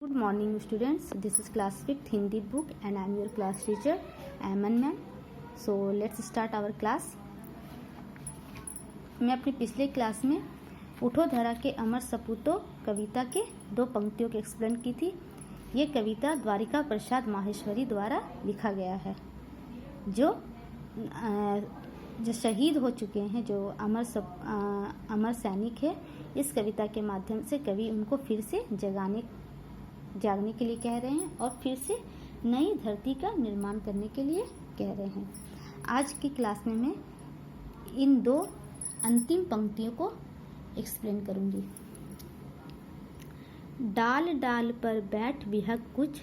Good morning students, this is class 5th Hindi book and I am your class teacher Aman ma'am. So let's start our class. मैं अपनी पिछले class में उठो धरा के अमर सपूतो कविता के 2 पंक्तियों के एक्सप्लेन की थी। ये कविता द्वारिका प्रसाद माहेश्वरी द्वारा लिखा गया है, जो शहीद हो चुके हैं, जो अमर सैनिक है। इस कविता के माध्यम से कवि उनको फिर से जागने के लिए कह रहे हैं और फिर से नई धरती का निर्माण करने के लिए कह रहे हैं। आज की क्लास में मैं इन 2 अंतिम पंक्तियों को एक्सप्लेन करूंगी। डाल डाल पर बैठ विहग कुछ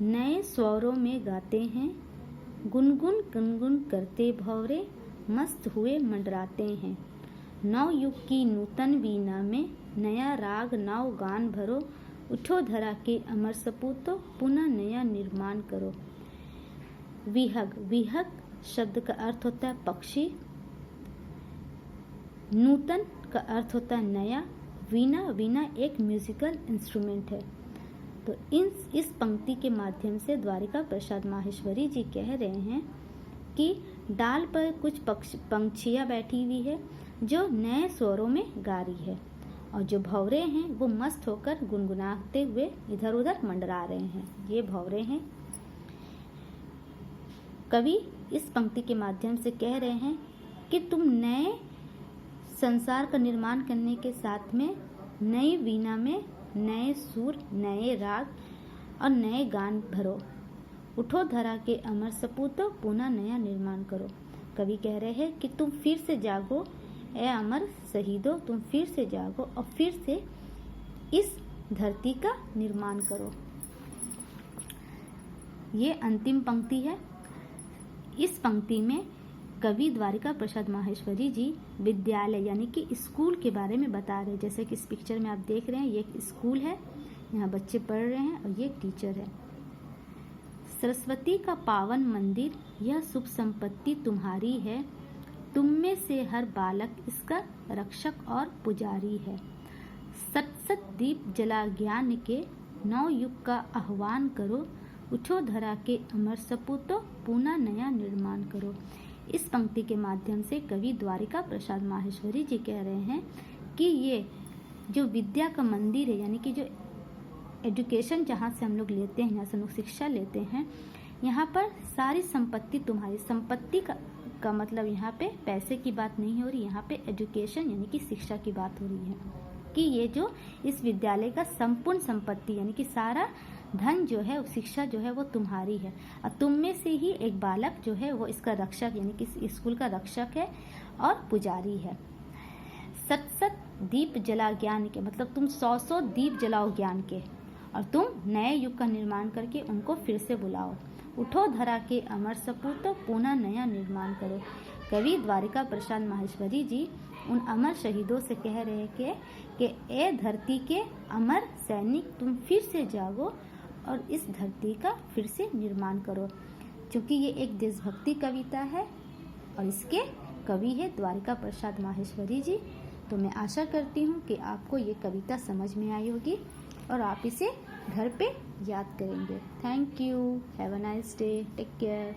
नए स्वरों में गाते हैं, गुनगुन गुनगुन करते भंवरे मस्त हुए मंडराते हैं। नव युग की नूतन वीणा में नया राग नव गान भरो, उठो धरा के अमर सपूतो पुनः नया निर्माण करो। विहग, विहग शब्द का अर्थ होता है पक्षी, नूतन का अर्थ होता है नया, वीणा, वीणा एक म्यूजिकल इंस्ट्रूमेंट है। तो इस पंक्ति के माध्यम से द्वारिका प्रसाद माहेश्वरी जी कह रहे हैं कि डाल पर कुछ पंछियाँ बैठी हुई है जो नए स्वरों में गा रही है, और जो भंवरे हैं वो मस्त होकर गुनगुनाते हुए इधर उधर मंडरा रहे हैं। ये भंवरे हैं। कवि इस पंक्ति के माध्यम से कह रहे हैं कि तुम नए संसार का निर्माण करने के साथ में नई वीणा में नए सुर, नए राग और नए गान भरो। उठो धरा के अमर सपूतो पुनः नया निर्माण करो। कवि कह रहे हैं कि तुम फिर से जागो, ए अमर शहीदों, तुम फिर से जागो और फिर से इस धरती का निर्माण करो। ये अंतिम पंक्ति है। इस पंक्ति में कवि द्वारिका प्रसाद माहेश्वरी जी विद्यालय यानी कि स्कूल के बारे में बता रहे हैं। जैसे कि इस पिक्चर में आप देख रहे हैं, ये एक स्कूल है, यहाँ बच्चे पढ़ रहे हैं और ये एक टीचर है। सरस्वती का पावन मंदिर, यह शुभ संपत्ति तुम्हारी है, तुम में से हर बालक इसका रक्षक और पुजारी है। सत सत दीप जला ज्ञान के नव युग का आह्वान करो, उठो धरा के अमर सपूतो पुनः नया निर्माण करो। इस पंक्ति के माध्यम से कवि द्वारिका प्रसाद माहेश्वरी जी कह रहे हैं कि ये जो विद्या का मंदिर है, यानी कि जो एजुकेशन जहाँ से हम लोग लेते हैं, यहाँ से हम लोग शिक्षा लेते हैं, यहाँ पर सारी संपत्ति तुम्हारी। संपत्ति का मतलब यहाँ पे पैसे की बात नहीं हो रही, यहाँ पे एजुकेशन यानी कि शिक्षा की बात हो रही है कि ये जो इस विद्यालय का संपूर्ण संपत्ति यानी कि सारा धन जो है, शिक्षा जो है वो तुम्हारी है, और तुम में से ही एक बालक जो है वो इसका रक्षक यानी कि स्कूल का रक्षक है और पुजारी है। सत सत दीप जला ज्ञान के मतलब तुम 100 दीप जलाओ ज्ञान के, और तुम नए युग का निर्माण करके उनको फिर से बुलाओ। उठो धरा के अमर सपूतो पुनः नया निर्माण करो। कवि द्वारिका प्रसाद माहेश्वरी जी उन अमर शहीदों से कह रहे हैं कि ए धरती के अमर सैनिक, तुम फिर से जागो और इस धरती का फिर से निर्माण करो। क्योंकि ये एक देशभक्ति कविता है और इसके कवि है द्वारिका प्रसाद माहेश्वरी जी। तो मैं आशा करती हूँ कि आपको ये कविता समझ में आई होगी और आप इसे घर पे याद करेंगे। Thank you, have a nice day, take care.